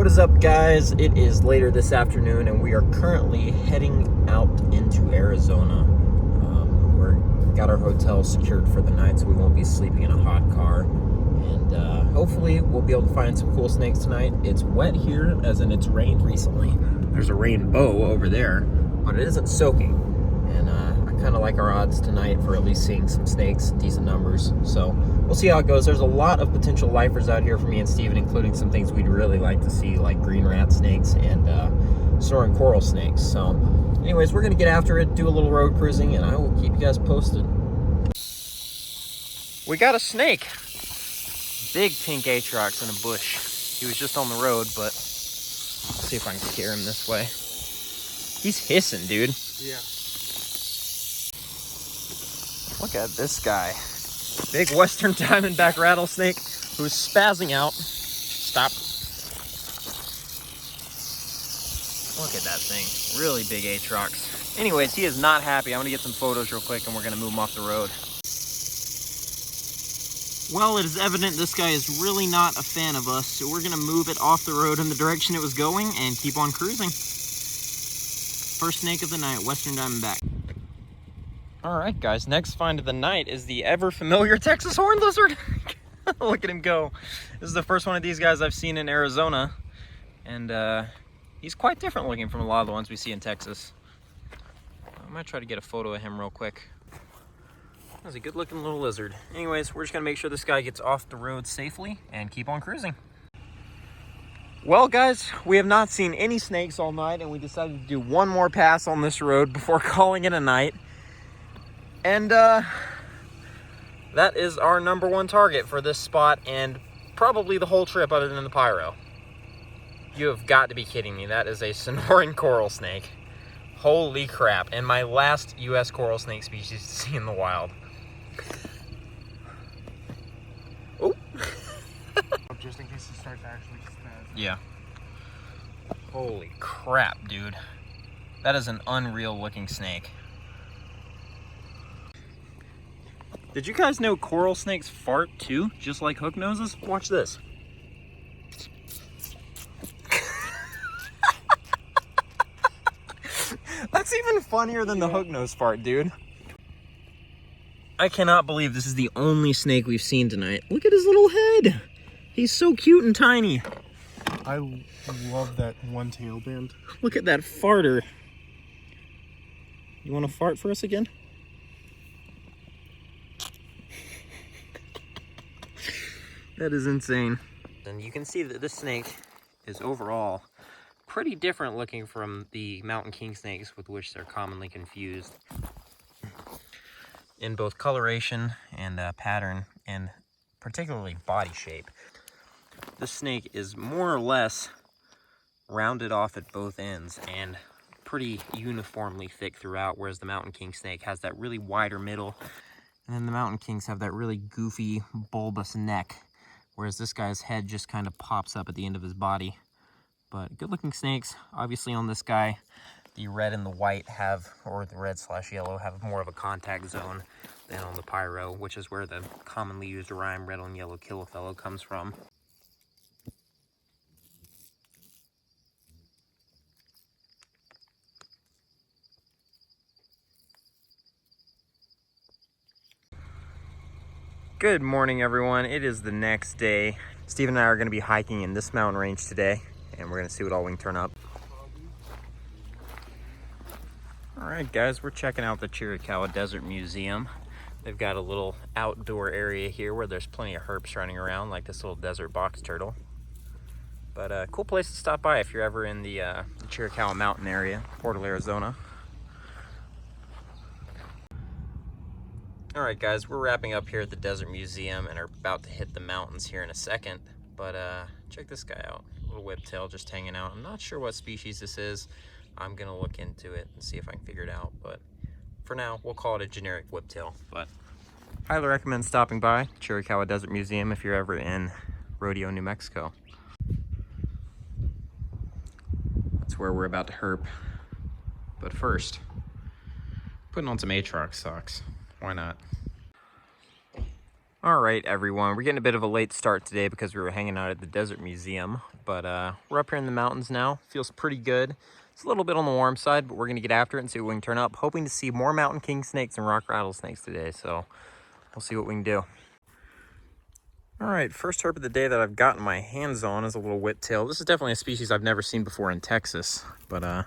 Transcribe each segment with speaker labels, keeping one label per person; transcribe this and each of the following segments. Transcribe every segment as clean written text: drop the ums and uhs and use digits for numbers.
Speaker 1: What is up, guys? It is later this afternoon and we are currently heading out into Arizona. We've got our hotel secured for the night, so we won't be sleeping in a hot car, and hopefully we'll be able to find some cool snakes tonight. It's wet here, as in it's rained recently. There's a rainbow over there, but it isn't soaking, and I kind of like our odds tonight for at least seeing some snakes, decent numbers. So we'll see how it goes. There's a lot of potential lifers out here for me and Steven, including some things we'd really like to see, like green rat snakes and SONORAN coral snakes. So anyways, we're gonna get after it, do a little road cruising, and I will keep you guys posted. We got a snake. Big pink Atrox in a bush. He was just on the road, but let's see if I can scare him this way. He's hissing, dude.
Speaker 2: Yeah.
Speaker 1: Look at this guy. Big western diamondback rattlesnake who's spazzing out. Stop. Look at that thing. Really big Atrox. Anyways, he is not happy. I'm gonna get some photos real quick and we're gonna move him off the road. Well, it is evident this guy is really not a fan of us, so we're gonna move it off the road in the direction it was going and keep on cruising. First snake of the night, western diamondback. All right, guys, next find of the night is the ever familiar Texas horned lizard. Look at him go. This is the first one of these guys I've seen in Arizona, and he's quite different looking from a lot of the ones we see in Texas. I'm gonna try to get a photo of him real quick. That's a good looking little lizard. Anyways, we're just gonna make sure this guy gets off the road safely and keep on cruising. Well, guys, we have not seen any snakes all night, and we decided to do one more pass on this road before calling it a night. And that is our #1 target for this spot and probably the whole trip other than the pyro. You have got to be kidding me. That is a SONORAN coral snake. Holy crap. And my last US coral snake species to see in the wild. Oh.
Speaker 2: Just in case it starts actually spazzing.
Speaker 1: Yeah. Holy crap, dude. That is an unreal looking snake. Did you guys know coral snakes fart too, just like hook noses? Watch this. That's even funnier than the hook nose fart, dude. I cannot believe this is the only snake we've seen tonight. Look at his little head. He's so cute and tiny.
Speaker 2: I love that one tail band.
Speaker 1: Look at that farter. You want to fart for us again? That is insane. And you can see that this snake is overall pretty different looking from the mountain king snakes with which they're commonly confused in both coloration and pattern, and particularly body shape. This snake is more or less rounded off at both ends and pretty uniformly thick throughout, whereas the mountain king snake has that really wider middle, and then the mountain kings have that really goofy bulbous neck, whereas this guy's head just kind of pops up at the end of his body. But good looking snakes. Obviously on this guy, the red and the white have, or the red/yellow, have more of a contact zone than on the pyro, which is where the commonly used rhyme red on yellow kill a fellow comes from. Good morning, everyone. It is the next day. Steve and I are going to be hiking in this mountain range today, and we're going to see what all we can turn up. All right, guys, we're checking out the Chiricahua Desert Museum. They've got a little outdoor area here where there's plenty of herps running around, like this little desert box turtle. But a cool place to stop by if you're ever in the Chiricahua Mountain area, Portal, Arizona. All right, guys, we're wrapping up here at the Desert Museum and are about to hit the mountains here in a second. But check this guy out, a little whiptail just hanging out. I'm not sure what species this is. I'm gonna look into it and see if I can figure it out. But for now, we'll call it a generic whiptail. But highly recommend stopping by Chiricahua Desert Museum if you're ever in Rodeo, New Mexico. That's where we're about to herp. But first, putting on some Atrox socks. Why not? All right, everyone, we're getting a bit of a late start today because we were hanging out at the Desert Museum, but we're up here in the mountains now. Feels pretty good. It's a little bit on the warm side, but we're gonna get after it and see what we can turn up. Hoping to see more mountain king snakes and rock rattlesnakes today, so we'll see what we can do. All right, first herp of the day that I've gotten my hands on is a little whiptail. This is definitely a species I've never seen before in Texas, but I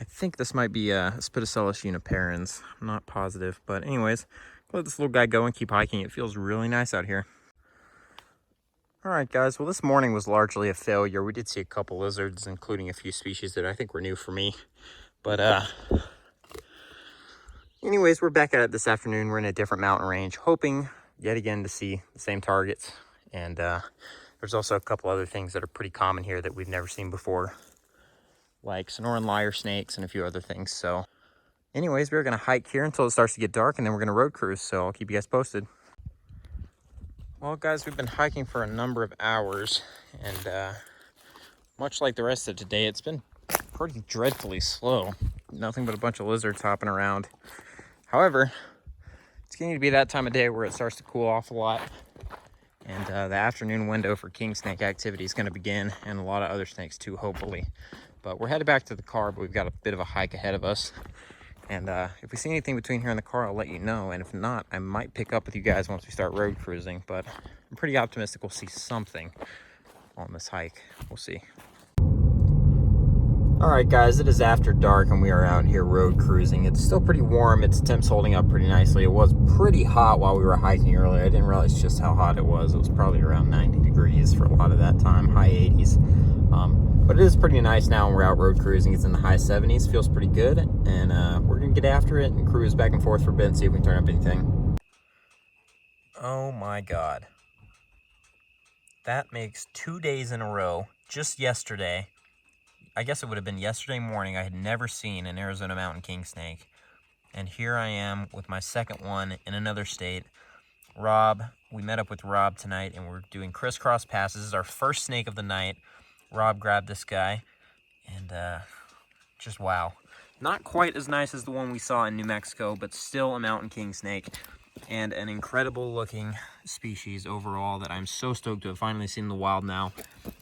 Speaker 1: think this might be a Spitacellus uniparens. I'm not positive, but anyways, let this little guy go and keep hiking. It feels really nice out here. All right, guys, well, this morning was largely a failure. We did see a couple lizards, including a few species that I think were new for me. But anyways, we're back at it this afternoon. We're in a different mountain range, hoping yet again to see the same targets. And there's also a couple other things that are pretty common here that we've never seen before, like Sonoran lyre snakes and a few other things. So anyways, we're gonna hike here until it starts to get dark, and then we're gonna road cruise, so I'll keep you guys posted. Well, guys, we've been hiking for a number of hours, and much like the rest of today, it's been pretty dreadfully slow. Nothing but a bunch of lizards hopping around. However, it's getting to be that time of day where it starts to cool off a lot, and the afternoon window for king snake activity is going to begin, and a lot of other snakes too, hopefully. But we're headed back to the car, but we've got a bit of a hike ahead of us. And if we see anything between here and the car, I'll let you know. And if not, I might pick up with you guys once we start road cruising. But I'm pretty optimistic we'll see something on this hike. We'll see. All right, guys, it is after dark and we are out here road cruising. It's still pretty warm. Its temps holding up pretty nicely. It was pretty hot while we were hiking earlier. I didn't realize just how hot it was. It was probably around 90 degrees for a lot of that time, high 80s. But it is pretty nice now when we're out road cruising. It's in the high 70s, feels pretty good. And we're gonna get after it and cruise back and forth for a bit and see if we can turn up anything. Oh my God. That makes 2 days in a row. Just yesterday, I guess it would have been yesterday morning, I had never seen an Arizona mountain king snake. And here I am with my second one in another state. Rob, we met up with Rob tonight and we're doing crisscross passes. This is our first snake of the night. Rob grabbed this guy, and just wow. Not quite as nice as the one we saw in New Mexico, but still a mountain king snake, and an incredible looking species overall that I'm so stoked to have finally seen in the wild now.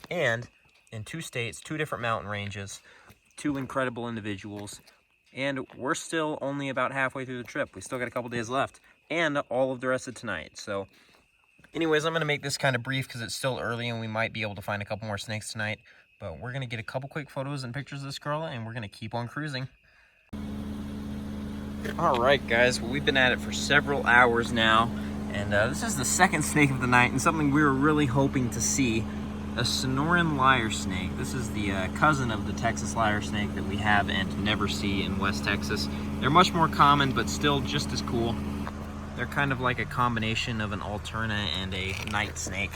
Speaker 1: And in 2 states, 2 different mountain ranges, 2 incredible individuals, and we're still only about halfway through the trip. We still got a couple days left, and all of the rest of tonight. So anyways, I'm going to make this kind of brief because it's still early and we might be able to find a couple more snakes tonight. But we're going to get a couple quick photos and pictures of this girl and we're going to keep on cruising. All right, guys. Well, we've been at it for several hours now. And this is the second snake of the night and something we were really hoping to see. A Sonoran lyre snake. This is the cousin of the Texas lyre snake that we have and never see in West Texas. They're much more common, but still just as cool. They're kind of like a combination of an alterna and a night snake,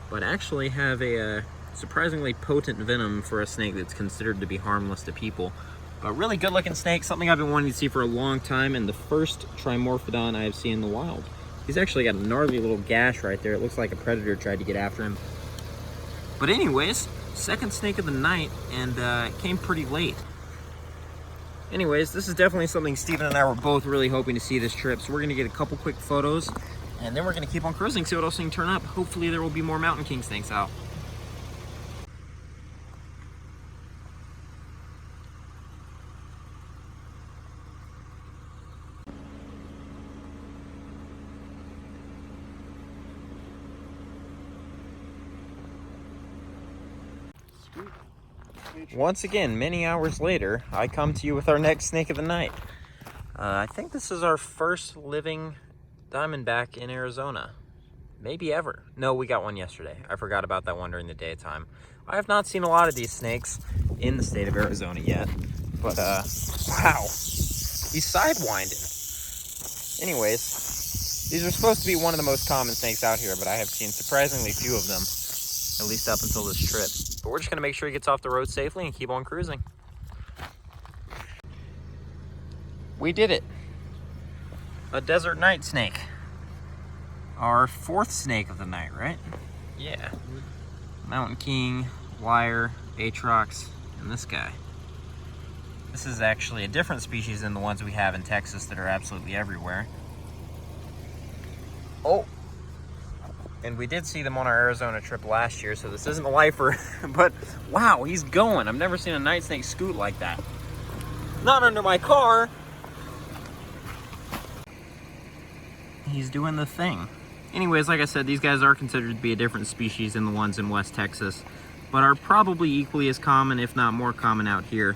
Speaker 1: but actually have a surprisingly potent venom for a snake that's considered to be harmless to people. But really good looking snake, something I've been wanting to see for a long time, and the first Trimorphodon I have seen in the wild. He's actually got a gnarly little gash right there. It looks like a predator tried to get after him. But anyways, second snake of the night, and it came pretty late. Anyways, this is definitely something Steven and I were both really hoping to see this trip. So we're going to get a couple quick photos, and then we're going to keep on cruising, see what else we can turn up. Hopefully there will be more mountain king snakes out. Once again, many hours later, I come to you with our next snake of the night. I think this is our first living diamondback in Arizona. Maybe ever. No, we got one yesterday. I forgot about that one during the daytime. I have not seen a lot of these snakes in the state of Arizona yet. But, wow. He's sidewinding. Anyways, these are supposed to be one of the most common snakes out here, but I have seen surprisingly few of them, at least up until this trip. But we're just going to make sure he gets off the road safely and keep on cruising. We did it. A desert night snake. Our 4th snake of the night, right? Yeah. Mountain king, lyre, atrox, and this guy. This is actually a different species than the ones we have in Texas that are absolutely everywhere. Oh, And we did see them on our Arizona trip last year, so this isn't a lifer, but wow, he's going. I've never seen a night snake scoot like that. Not under my car. He's doing the thing. Anyways, like I said, these guys are considered to be a different species than the ones in West Texas, but are probably equally as common, if not more common out here.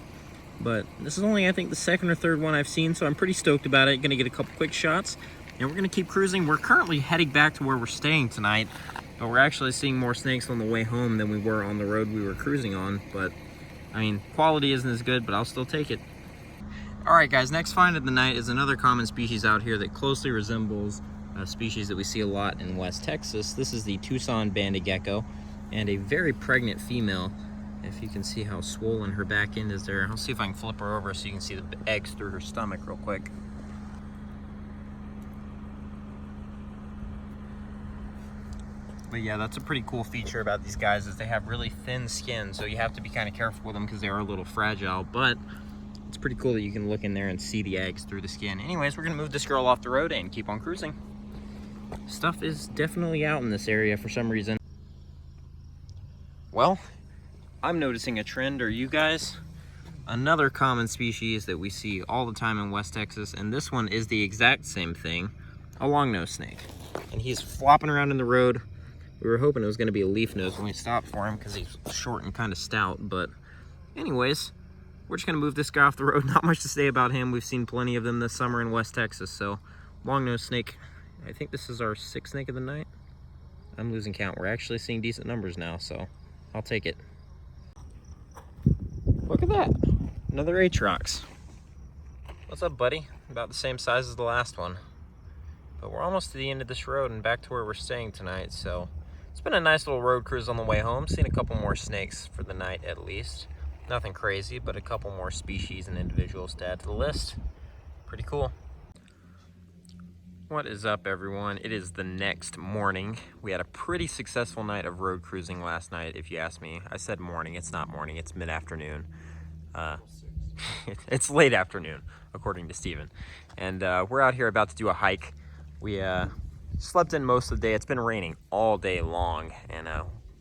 Speaker 1: But this is only, I think, the second or third one I've seen, so I'm pretty stoked about it. Gonna get a couple quick shots, and we're gonna keep cruising. We're currently heading back to where we're staying tonight, but we're actually seeing more snakes on the way home than we were on the road we were cruising on. But, I mean, quality isn't as good, but I'll still take it. All right, guys, next find of the night is another common species out here that closely resembles a species that we see a lot in West Texas. This is the TUCSON banded gecko, and a very pregnant female. If you can see how swollen her back end is there. I'll see if I can flip her over so you can see the eggs through her stomach real quick. But yeah, that's a pretty cool feature about these guys, is they have really thin skin, so you have to be kind of careful with them because they are a little fragile, but it's pretty cool that you can look in there and see the eggs through the skin. Anyways, we're gonna move this girl off the road and keep on cruising. Stuff is definitely out in this area for some reason. Well, I'm noticing a trend. Are you guys? Another common species that we see all the time in West Texas, and this one is the exact same thing, a long-nosed snake. And he's flopping around in the road. We were hoping it was gonna be a leaf nose when we stopped for him because he's short and kind of stout, but anyways, we're just gonna move this guy off the road. Not much to say about him. We've seen plenty of them this summer in West Texas, so long-nosed snake. I think this is our 6th snake of the night. I'm losing count. We're actually seeing decent numbers now, so I'll take it. Look at that, another Atrox. What's up, buddy? About the same size as the last one. But we're almost to the end of this road and back to where we're staying tonight, so it's been a nice little road cruise on the way home. Seen a couple more snakes for the night at least. Nothing crazy, but a couple more species and individuals to add to the list. Pretty cool. What is up, everyone? It is the next morning. We had a pretty successful night of road cruising last night, if you ask me. I said morning, it's not morning, it's mid-afternoon. It's late afternoon, according to Steven. And we're out here about to do a hike. We slept in most of the day. It's been raining all day long, and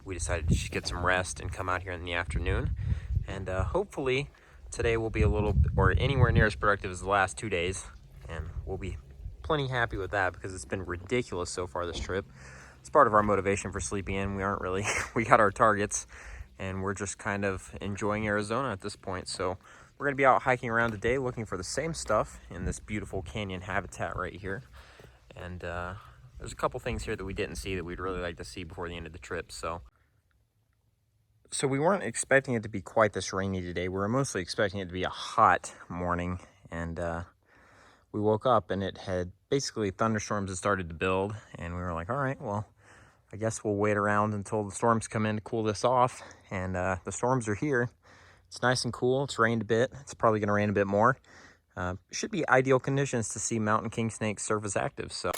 Speaker 1: we decided to just get some rest and come out here in the afternoon. And hopefully today will be a little, or anywhere near as productive as the last 2 days, and we'll be plenty happy with that because it's been ridiculous so far this trip. It's part of our motivation for sleeping in. We aren't really, we got our targets, and we're just kind of enjoying Arizona at this point. So we're gonna be out hiking around today looking for the same stuff in this beautiful canyon habitat right here. And there's a couple things here that we didn't see that we'd really like to see before the end of the trip. So we weren't expecting it to be quite this rainy today. We were mostly expecting it to be a hot morning, and we woke up and it had basically thunderstorms had started to build, and we were like, all right, well, I guess we'll wait around until the storms come in to cool this off. And the storms are here. It's nice and cool. It's rained a bit. It's probably going to rain a bit more. Should be ideal conditions to see mountain king snakes surface active. So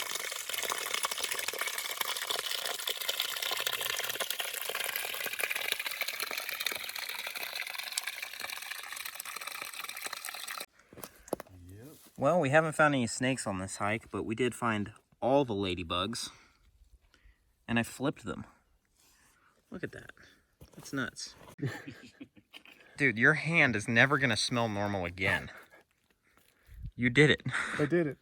Speaker 1: well, we haven't found any snakes on this hike, but we did find all the ladybugs, and I flipped them. Look at that. That's nuts. Dude, your hand is never gonna smell normal again. You did it.
Speaker 2: I did it.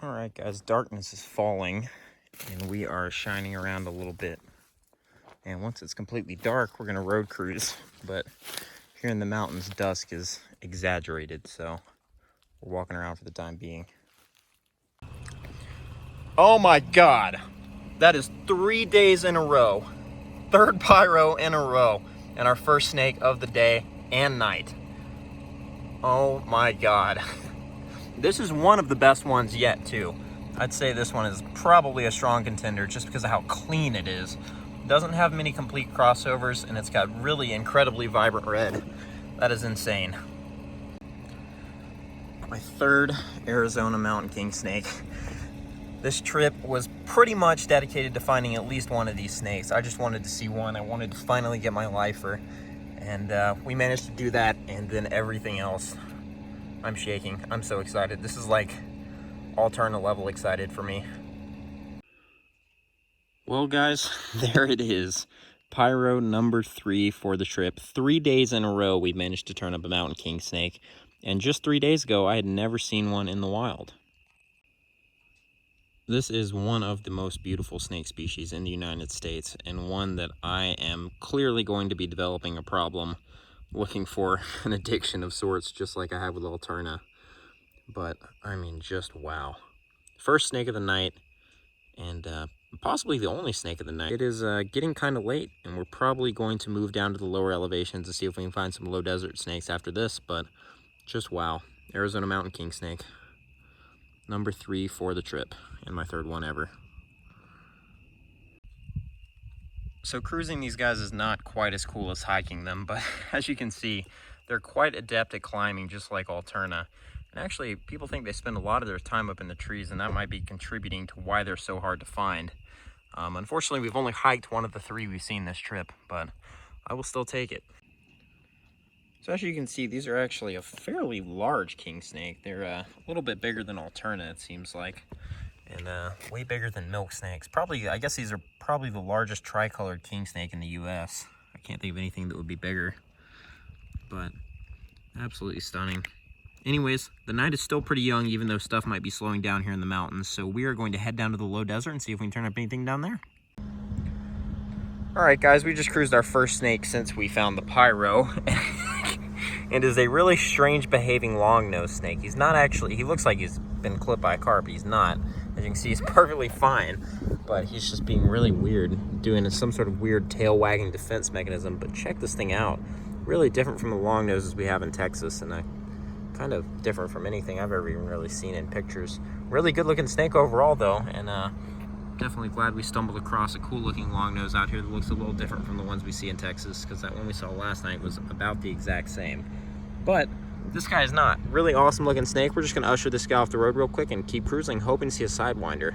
Speaker 1: All right, guys, darkness is falling, and we are shining around a little bit. And once it's completely dark, we're gonna road cruise, but here in the mountains, dusk is exaggerated, so we're walking around for the time being. Oh my God, that is 3 days in a row, third pyro in a row, and our first snake of the day and night. Oh my God. This is one of the best ones yet too. I'd say this one is probably a strong contender just because of how clean it is. Doesn't have many complete crossovers, and it's got really incredibly vibrant red. That is insane. My third Arizona mountain king snake. This trip was pretty much dedicated to finding at least one of these snakes. I just wanted to see one. I wanted to finally get my lifer, and we managed to do that, and then everything else. I'm shaking. I'm so excited. This is like all turn a level excited for me. Well, guys, there it is. Pyro number 3 for the trip. 3 days in a row we managed to turn up a mountain king snake. And just 3 days ago, I had never seen one in the wild. This is one of the most beautiful snake species in the United States, and one that I am clearly going to be developing a problem looking for an addiction of sorts, just like I have with Alterna. But, I mean, just wow. First snake of the night, and possibly the only snake of the night. It is getting kind of late, and we're probably going to move down to the lower elevations and see if we can find some low desert snakes after this, but just wow. Arizona mountain king snake. Number 3 for the trip, and my 3rd one ever. So cruising these guys is not quite as cool as hiking them, but as you can see, they're quite adept at climbing, just like Alterna. And actually, people think they spend a lot of their time up in the trees, and that might be contributing to why they're so hard to find. Unfortunately, we've only hiked one of the 3 we've seen this trip, but I will still take it. So as you can see, these are actually a fairly large king snake. They're a little bit bigger than Alterna, it seems like, and way bigger than milk snakes. Probably, I guess these are probably the largest tricolored king snake in the U.S. I can't think of anything that would be bigger, but absolutely stunning. Anyways, the night is still pretty young, even though stuff might be slowing down here in the mountains. So we are going to head down to the low desert and see if we can turn up anything down there. All right, guys, we just cruised our first snake since we found the Pyro. It is a really strange behaving long-nosed snake. He's not actually, he looks like he's been clipped by a car, but he's not. As you can see, he's perfectly fine, but he's just being really weird, doing some sort of weird tail-wagging defense mechanism. But check this thing out. Really different from the long noses we have in Texas, and kind of different from anything I've ever even really seen in pictures. Really good-looking snake overall, though, and definitely glad we stumbled across a cool-looking long nose out here that looks a little different from the ones we see in Texas, because that one we saw last night was about the exact same. But this guy is not. Really awesome-looking snake. We're just going to usher this guy off the road real quick and keep cruising, hoping to see a sidewinder.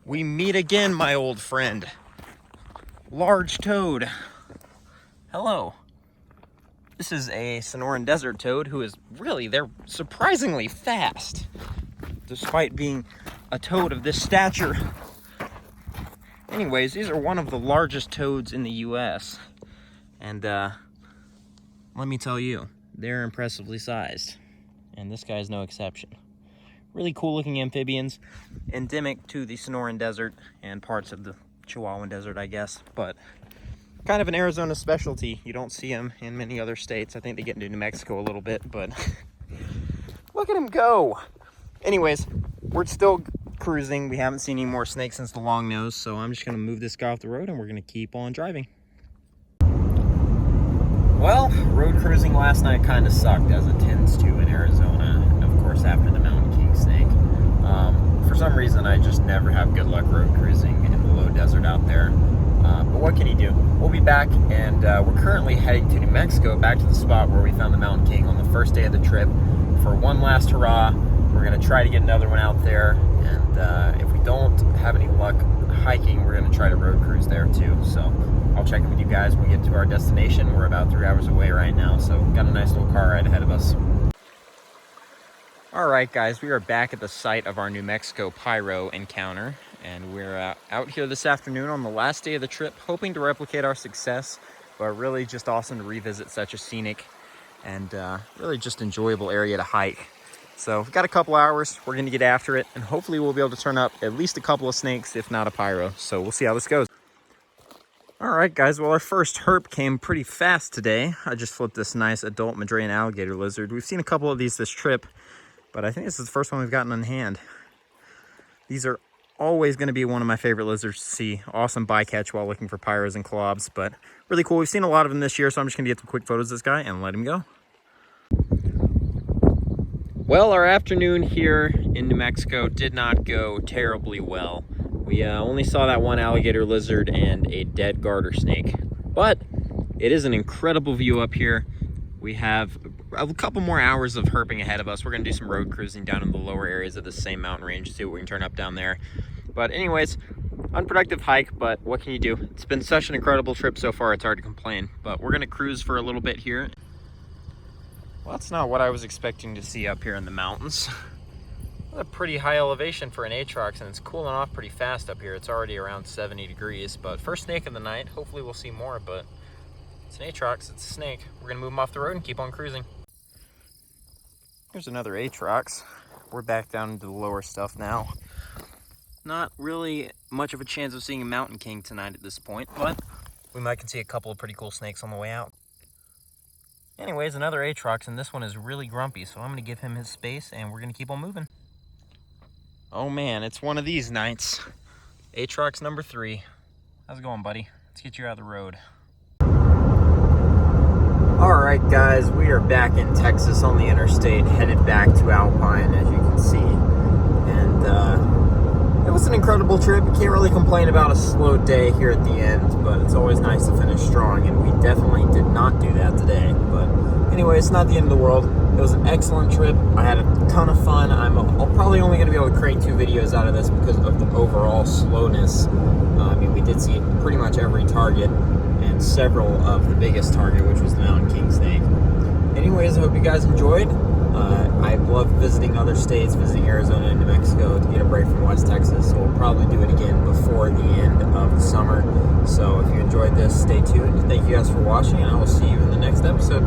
Speaker 1: We meet again, my old friend. Large toad. Hello. This is a Sonoran desert toad who is really, they're surprisingly fast, despite being a toad of this stature. Anyways, these are one of the largest toads in the U.S. And let me tell you, they're impressively sized. And this guy is no exception. Really cool looking amphibians, endemic to the Sonoran desert and parts of the Chihuahuan desert, I guess. But kind of an Arizona specialty. You don't see them in many other states. I think they get into New Mexico a little bit, but look at him go. Anyways, we're still cruising. We haven't seen any more snakes since the long nose, so I'm just gonna move this guy off the road and we're gonna keep on driving. Well, road cruising last night kind of sucked, as it tends to in Arizona, and of course after the mountain king snake. For some reason, I just never have good luck road cruising in the low desert out there. But what can you do? We'll be back, and we're currently heading to New Mexico, back to the spot where we found the mountain king on the first day of the trip, for one last hurrah. We're going to try to get another one out there, and if we don't have any luck hiking, we're going to try to road cruise there too. So I'll check in with you guys when we get to our destination. We're about 3 hours away right now, so got a nice little car ride ahead of us. All right, guys, we are back at the site of our New Mexico Pyro encounter, and we're out here this afternoon on the last day of the trip, hoping to replicate our success, but really just awesome to revisit such a scenic and really just enjoyable area to hike. So we've got a couple hours, we're gonna get after it, and hopefully we'll be able to turn up at least a couple of snakes, if not a Pyro. So we'll see how this goes. All right, guys, well, our first herp came pretty fast today. I just flipped this nice adult MADREAN alligator lizard. We've seen a couple of these this trip, but I think this is the first one we've gotten in hand. These are always going to be one of my favorite lizards to see. Awesome bycatch while looking for pyros and clobs, but really cool. We've seen a lot of them this year, so I'm just going to get some quick photos of this guy and let him go. Well, our afternoon here in New Mexico did not go terribly well. We only saw that one alligator lizard and a dead garter snake, but it is an incredible view up here. We have a couple more hours of herping ahead of us. We're gonna do some road cruising down in the lower areas of the same mountain range, see what we can turn up down there. But anyways, unproductive hike, but what can you do? It's been such an incredible trip so far, it's hard to complain. But we're gonna cruise for a little bit here. Well, that's not what I was expecting to see up here in the mountains. A pretty high elevation for an Atrox, and it's cooling off pretty fast up here. It's already around 70 degrees, but first snake of the night. Hopefully we'll see more, but it's an Atrox, it's a snake. We're gonna move him off the road and keep on cruising. Here's another Atrox. We're back down into the lower stuff now. Not really much of a chance of seeing a mountain king tonight at this point, but we might can see a couple of pretty cool snakes on the way out. Anyways, another Atrox, and this one is really grumpy, so I'm gonna give him his space and we're gonna keep on moving. Oh man, it's one of these nights. Atrox number 3. How's it going, buddy? Let's get you out of the road. All right, guys, we are back in Texas on the interstate, headed back to Alpine, as you can see. And it was an incredible trip. You can't really complain about a slow day here at the end, but it's always nice to finish strong, and we definitely did not do that today. But anyway, it's not the end of the world. It was an excellent trip. I had a ton of fun. I'm probably only going to be able to create 2 videos out of this because of the overall slowness. I mean, we did see pretty much every target and several of the biggest target, which was the mountain king snake. Anyways, I hope you guys enjoyed. I love visiting other states, visiting Arizona and New Mexico to get a break from West Texas. So we'll probably do it again before the end of the summer. So if you enjoyed this, stay tuned. Thank you guys for watching, and I will see you in the next episode.